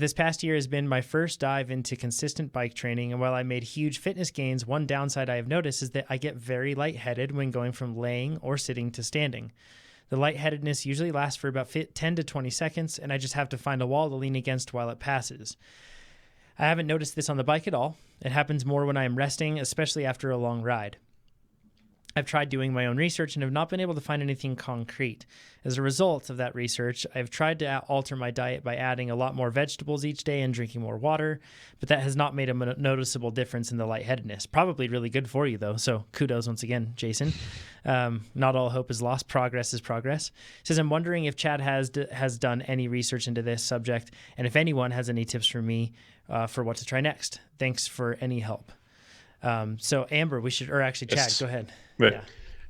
This past year has been my first dive into consistent bike training, and while I made huge fitness gains, one downside I have noticed is that I get very lightheaded when going from laying or sitting to standing. The lightheadedness usually lasts for about 10 to 20 seconds, and I just have to find a wall to lean against while it passes. I haven't noticed this on the bike at all. It happens more when I am resting, especially after a long ride. I've tried doing my own research and have not been able to find anything concrete. As a result of that research, I've tried to alter my diet by adding a lot more vegetables each day and drinking more water, but that has not made a noticeable difference in the lightheadedness. Probably really good for you, though, so kudos once again, Jason. Not all hope is lost. Progress is progress. He says, I'm wondering if Chad has done any research into this subject, and if anyone has any tips for me for what to try next. Thanks for any help. So Amber, Chad, go ahead. But yeah.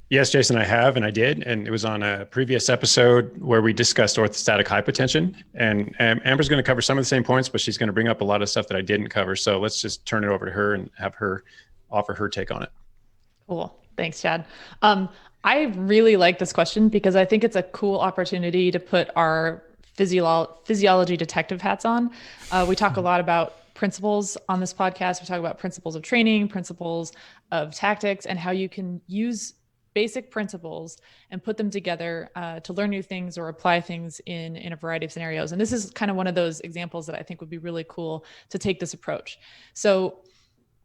Yes, Jason, I have, and I did. And it was on a previous episode where we discussed orthostatic hypotension. And Amber's going to cover some of the same points, but she's going to bring up a lot of stuff that I didn't cover. So let's just turn it over to her and have her offer her take on it. Cool. Thanks, Chad. I really like this question because I think it's a cool opportunity to put our physiology detective hats on. We talk a lot about principles on this podcast. We talk about principles of training, principles of tactics, and how you can use basic principles and put them together to learn new things or apply things in a variety of scenarios. And this is kind of one of those examples that I think would be really cool to take this approach. So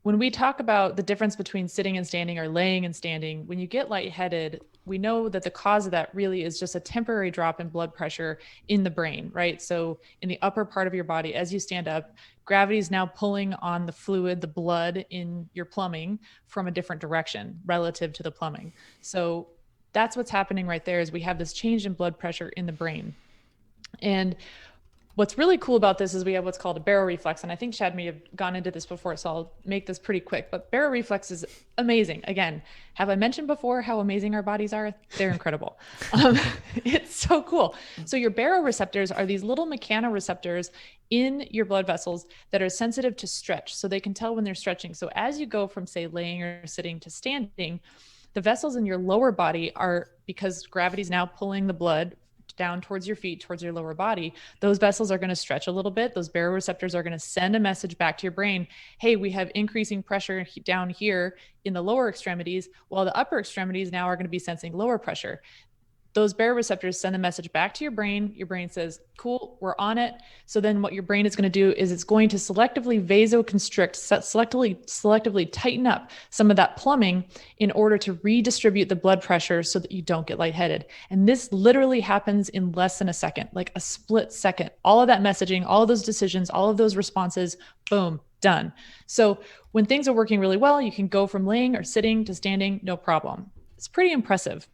when we talk about the difference between sitting and standing or laying and standing, when you get lightheaded, we know that the cause of that really is just a temporary drop in blood pressure in the brain, right? So in the upper part of your body, as you stand up, gravity is now pulling on the fluid, the blood in your plumbing from a different direction relative to the plumbing. So that's what's happening right there is we have this change in blood pressure in the brain. And what's really cool about this is we have what's called a baroreflex. And I think Chad may have gone into this before, so I'll make this pretty quick. But baroreflex is amazing. Again, have I mentioned before how amazing our bodies are? They're incredible. It's so cool. So your baroreceptors are these little mechanoreceptors in your blood vessels that are sensitive to stretch. So they can tell when they're stretching. So as you go from, say, laying or sitting to standing, the vessels in your lower body are, because gravity is now pulling the blood down towards your feet, towards your lower body, those vessels are going to stretch a little bit. Those baroreceptors are going to send a message back to your brain. Hey, we have increasing pressure down here in the lower extremities, while the upper extremities now are going to be sensing lower pressure. Those baroreceptors send a message back to your brain. Your brain says, cool, we're on it. So then what your brain is going to do is it's going to selectively vasoconstrict, selectively tighten up some of that plumbing in order to redistribute the blood pressure so that you don't get lightheaded. And this literally happens in less than a second, like a split second. All of that messaging, all of those decisions, all of those responses, boom, done. So when things are working really well, you can go from laying or sitting to standing, no problem. It's pretty impressive.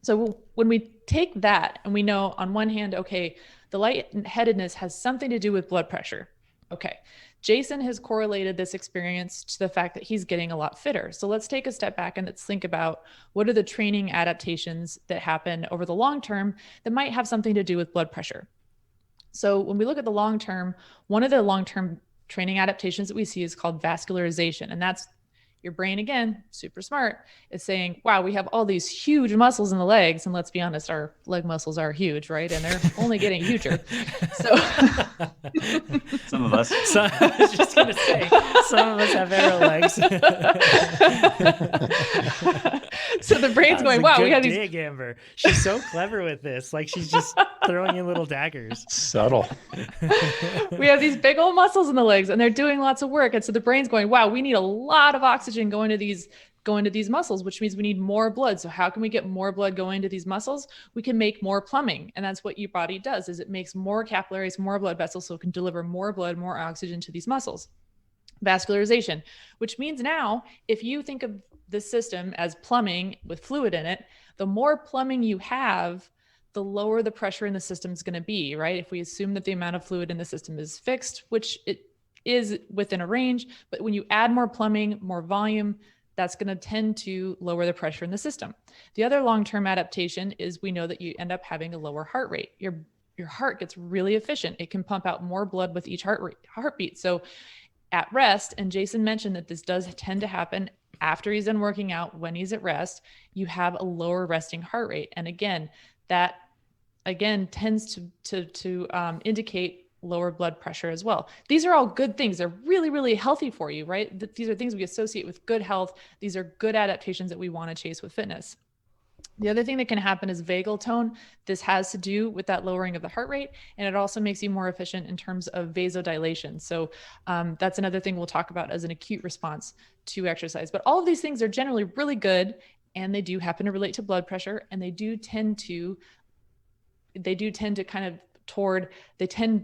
So when we take that and we know on one hand, okay, the lightheadedness has something to do with blood pressure. Okay. Jason has correlated this experience to the fact that he's getting a lot fitter. So let's take a step back and let's think about what are the training adaptations that happen over the long term that might have something to do with blood pressure. So when we look at the long term, one of the long-term training adaptations that we see is called vascularization. And that's your brain, again, super smart, is saying, wow, we have all these huge muscles in the legs. And let's be honest, our leg muscles are huge, right? And they're only getting huger. So some of us. I was just going to say, some of us have arrow legs. So the brain's going, wow, we have these. Dig, Amber. She's so clever with this. Like she's just throwing in little daggers. Subtle. We have these big old muscles in the legs and they're doing lots of work. And so the brain's going, wow, we need a lot of oxygen going to these muscles, which means we need more blood. So how can we get more blood going to these muscles? We can make more plumbing. And that's what your body does, is it makes more capillaries, more blood vessels, so it can deliver more blood, more oxygen to these muscles. Vascularization, which means now, if you think of the system as plumbing with fluid in it, the more plumbing you have, the lower the pressure in the system is going to be, right? If we assume that the amount of fluid in the system is fixed, which it is within a range, but when you add more plumbing, more volume, that's going to tend to lower the pressure in the system. The other long-term adaptation is we know that you end up having a lower heart rate. Your heart gets really efficient. It can pump out more blood with each heartbeat. So at rest, and Jason mentioned that this does tend to happen after he's done working out, when he's at rest, you have a lower resting heart rate. And again, that tends to indicate lower blood pressure as well. These are all good things. They're really, really healthy for you, right? These are things we associate with good health. These are good adaptations that we want to chase with fitness. The other thing that can happen is vagal tone. This has to do with that lowering of the heart rate, and it also makes you more efficient in terms of vasodilation. So that's another thing we'll talk about as an acute response to exercise. But all of these things are generally really good, and they do happen to relate to blood pressure, and they tend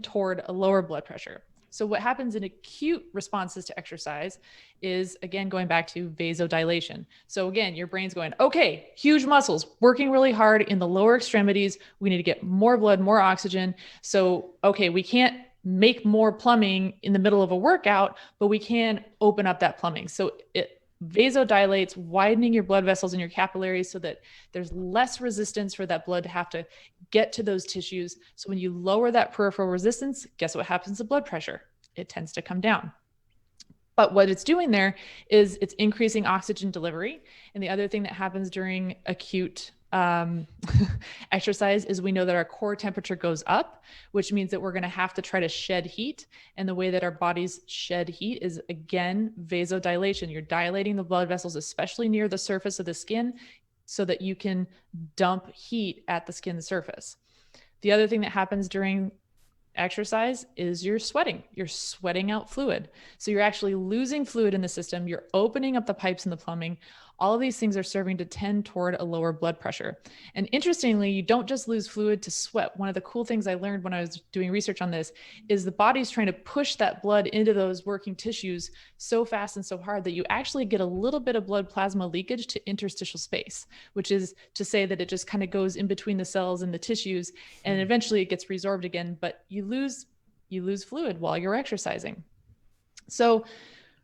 toward a lower blood pressure. So what happens in acute responses to exercise is, again, going back to vasodilation. So again, your brain's going, okay, huge muscles working really hard in the lower extremities. We need to get more blood, more oxygen. So, okay, we can't make more plumbing in the middle of a workout, but we can open up that plumbing. So it vasodilates, widening your blood vessels in your capillaries so that there's less resistance for that blood to have to get to those tissues. So when you lower that peripheral resistance, guess what happens to blood pressure? It tends to come down. But what it's doing there is it's increasing oxygen delivery. And the other thing that happens during acute exercise is we know that our core temperature goes up, which means that we're going to have to try to shed heat. And the way that our bodies shed heat is, again, vasodilation. You're dilating the blood vessels, especially near the surface of the skin, so that you can dump heat at the skin surface. The other thing that happens during exercise is you're sweating out fluid. So you're actually losing fluid in the system. You're opening up the pipes in the plumbing. All of these things are serving to tend toward a lower blood pressure. And interestingly, you don't just lose fluid to sweat. One of the cool things I learned when I was doing research on this is the body's trying to push that blood into those working tissues so fast and so hard that you actually get a little bit of blood plasma leakage to interstitial space, which is to say that it just kind of goes in between the cells and the tissues, and eventually it gets resorbed again, but you lose fluid while you're exercising. So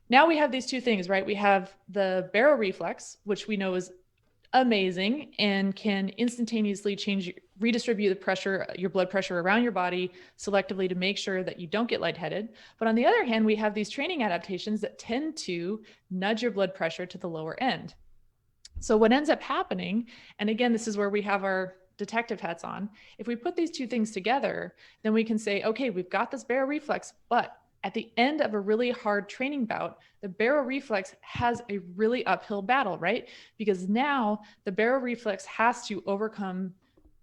now we have these two things, right? We have the baroreflex, which we know is amazing and can instantaneously redistribute the pressure, your blood pressure around your body selectively to make sure that you don't get lightheaded. But on the other hand, we have these training adaptations that tend to nudge your blood pressure to the lower end. So what ends up happening, and again, this is where we have our detective hats on. If we put these two things together, then we can say, okay, we've got this baroreflex, but at the end of a really hard training bout, the baroreflex has a really uphill battle, right? Because now the baroreflex has to overcome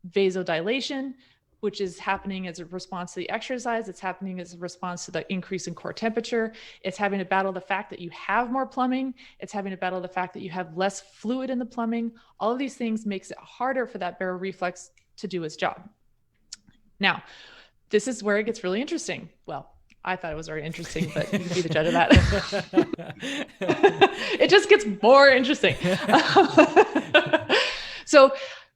vasodilation, which is happening as a response to the exercise. It's happening as a response to the increase in core temperature. It's having to battle the fact that you have more plumbing. It's having to battle the fact that you have less fluid in the plumbing. All of these things makes it harder for that baroreflex to do its job. Now, this is where it gets really interesting. Well, I thought it was very interesting, but you can be the judge of that. It just gets more interesting. So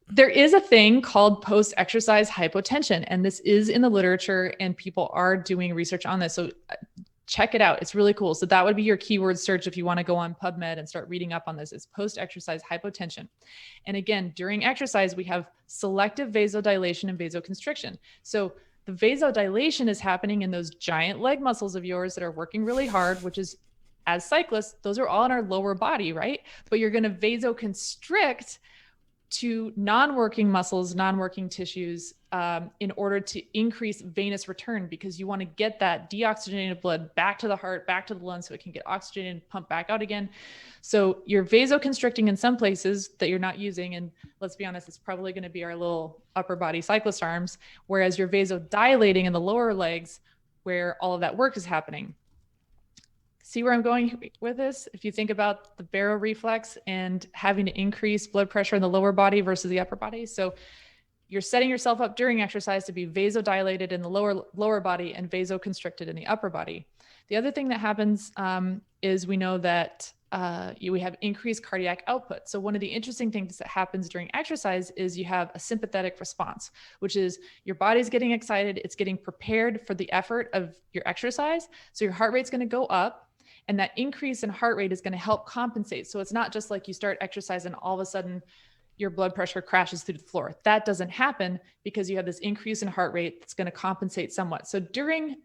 there is a thing called post-exercise hypotension, and this is in the literature, and people are doing research on this. So check it out. It's really cool. So that would be your keyword search if you want to go on PubMed and start reading up on this. It's post-exercise hypotension. And again, during exercise, we have selective vasodilation and vasoconstriction. So the vasodilation is happening in those giant leg muscles of yours that are working really hard, which is, as cyclists, those are all in our lower body, right? But you're going to vasoconstrict to non-working muscles, non-working tissues in order to increase venous return, because you want to get that deoxygenated blood back to the heart, back to the lungs, so it can get oxygenated and pumped back out again. So you're vasoconstricting in some places that you're not using. And let's be honest, it's probably going to be our little upper body cyclist arms, whereas you're vasodilating in the lower legs where all of that work is happening. See where I'm going with this? If you think about the baroreflex and having to increase blood pressure in the lower body versus the upper body. So you're setting yourself up during exercise to be vasodilated in the lower body and vasoconstricted in the upper body. The other thing that happens is we know that we have increased cardiac output. So one of the interesting things that happens during exercise is you have a sympathetic response, which is your body's getting excited. It's getting prepared for the effort of your exercise. So your heart rate's going to go up. And that increase in heart rate is going to help compensate. So it's not just like you start exercise and all of a sudden your blood pressure crashes through the floor. That doesn't happen because you have this increase in heart rate that's going to compensate somewhat. So during,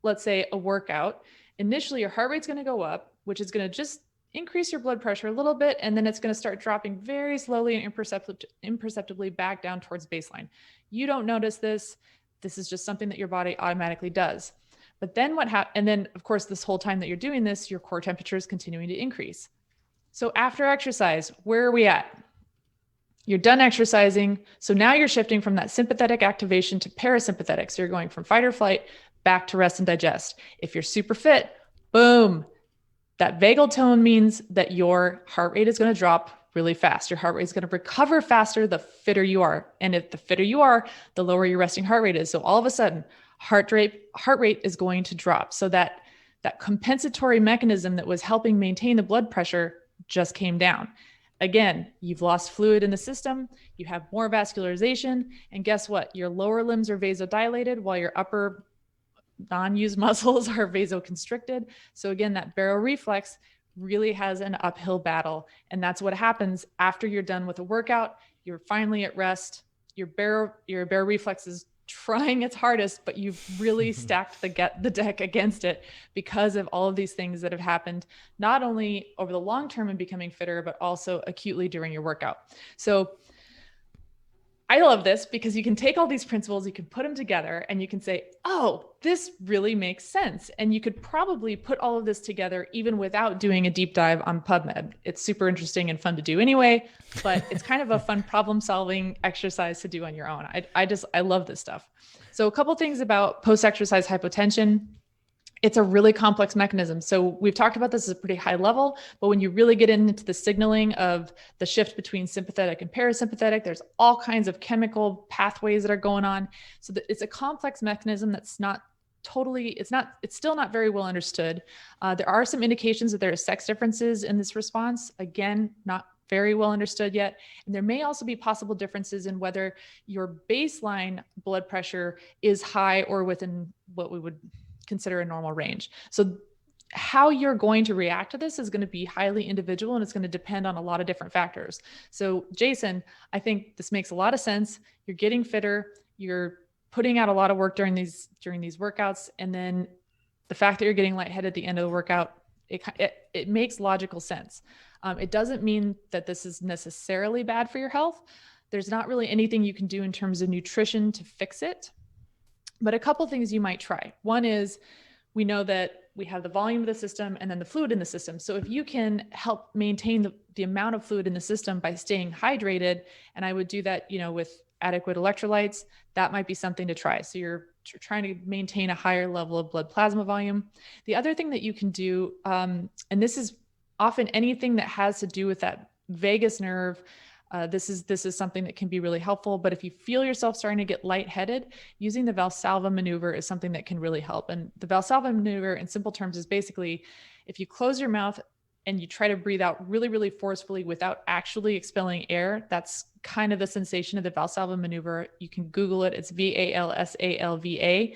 let's say, a workout, initially your heart rate's going to go up, which is going to just increase your blood pressure a little bit. And then it's going to start dropping very slowly and imperceptibly back down towards baseline. You don't notice this. This is just something that your body automatically does. But then and then of course, this whole time that you're doing this, your core temperature is continuing to increase. So after exercise, where are we at? You're done exercising. So now you're shifting from that sympathetic activation to parasympathetic. So you're going from fight or flight back to rest and digest. If you're super fit, boom, that vagal tone means that your heart rate is going to drop really fast. Your heart rate is going to recover faster the fitter you are. And if the fitter you are, the lower your resting heart rate is. So all of a sudden, heart rate is going to drop. So that compensatory mechanism that was helping maintain the blood pressure just came down. Again, you've lost fluid in the system, you have more vascularization, and guess what? Your lower limbs are vasodilated while your upper non-used muscles are vasoconstricted. So again, that baroreflex really has an uphill battle. And that's what happens after you're done with a workout. You're finally at rest. Your baroreflex is trying its hardest, but you've really stacked the deck against it because of all of these things that have happened, not only over the long term in becoming fitter, but also acutely during your workout. So I love this because you can take all these principles, you can put them together and you can say, oh, this really makes sense. And you could probably put all of this together even without doing a deep dive on PubMed. It's super interesting and fun to do anyway, but it's kind of a fun problem solving exercise to do on your own. I love this stuff. So a couple things about post-exercise hypotension. It's a really complex mechanism. So we've talked about this at a pretty high level, but when you really get into the signaling of the shift between sympathetic and parasympathetic, there's all kinds of chemical pathways that are going on. So it's a complex mechanism that's it's still not very well understood. There are some indications that there are sex differences in this response. Again, not very well understood yet. And there may also be possible differences in whether your baseline blood pressure is high or within what we would consider a normal range. So how you're going to react to this is going to be highly individual and it's going to depend on a lot of different factors. So Jason, I think this makes a lot of sense. You're getting fitter, you're putting out a lot of work during these workouts. And then the fact that you're getting lightheaded at the end of the workout, it makes logical sense. It doesn't mean that this is necessarily bad for your health. There's not really anything you can do in terms of nutrition to fix it. But a couple things you might try. One is we know that we have the volume of the system and then the fluid in the system. So if you can help maintain the amount of fluid in the system by staying hydrated, and I would do that, with adequate electrolytes, that might be something to try. So you're trying to maintain a higher level of blood plasma volume. The other thing that you can do, and this is often anything that has to do with that vagus nerve, this is something that can be really helpful. But if you feel yourself starting to get lightheaded, using the Valsalva Maneuver is something that can really help. And the Valsalva Maneuver, in simple terms, is basically if you close your mouth and you try to breathe out really, really forcefully without actually expelling air, that's kind of the sensation of the Valsalva Maneuver. You can Google it. It's Valsalva.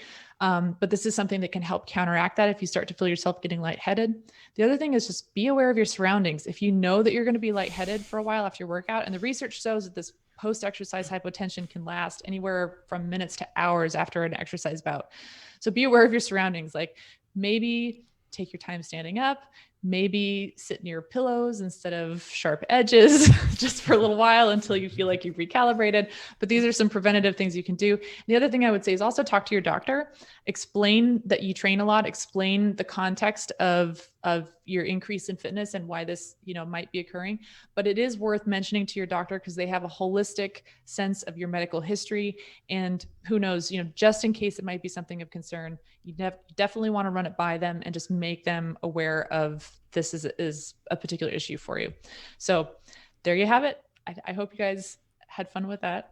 But this is something that can help counteract that if you start to feel yourself getting lightheaded. The other thing is just be aware of your surroundings. If you know that you're going to be lightheaded for a while after your workout, and the research shows that this post-exercise hypotension can last anywhere from minutes to hours after an exercise bout. So be aware of your surroundings. Like maybe take your time standing up, maybe sit near pillows instead of sharp edges just for a little while until you feel like you've recalibrated. But these are some preventative things you can do. The other thing I would say is also talk to your doctor, explain that you train a lot, explain the context of your increase in fitness and why this, might be occurring. But it is worth mentioning to your doctor because they have a holistic sense of your medical history. And who knows, just in case it might be something of concern, you definitely want to run it by them and just make them aware of this is a particular issue for you. So there you have it. I hope you guys had fun with that.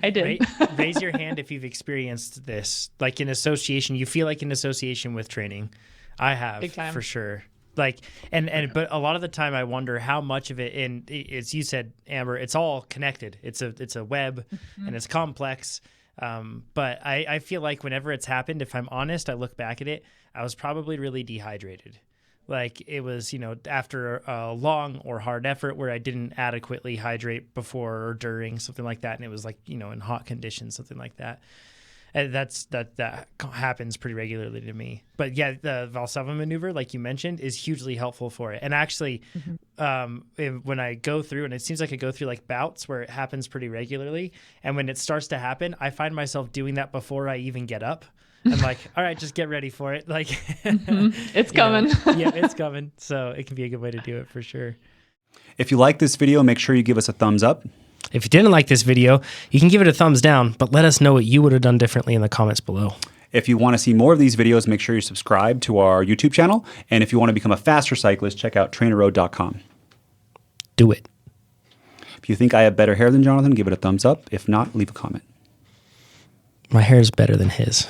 I did. Raise your hand if you've experienced this, like in association. You feel like in association with training. I have, big time, for sure. Like, but a lot of the time I wonder how much of it, and it's, you said, Amber, it's all connected. It's a web and it's complex. But I feel like whenever it's happened, if I'm honest, I look back at it, I was probably really dehydrated. Like it was, after a long or hard effort where I didn't adequately hydrate before or during, something like that. And it was like, in hot conditions, something like that. And that happens pretty regularly to me. But yeah, the Valsalva maneuver, like you mentioned, is hugely helpful for it. And actually, when I go through, and it seems like I go through like bouts where it happens pretty regularly, and when it starts to happen, I find myself doing that before I even get up. I'm like, all right, just get ready for it. Like, it's coming. Yeah, it's coming. So it can be a good way to do it for sure. If you like this video, make sure you give us a thumbs up. If you didn't like this video, you can give it a thumbs down, but let us know what you would have done differently in the comments below. If you want to see more of these videos, make sure you subscribe to our YouTube channel. And if you want to become a faster cyclist, check out TrainerRoad.com. Do it. If you think I have better hair than Jonathan, give it a thumbs up. If not, leave a comment. My hair is better than his.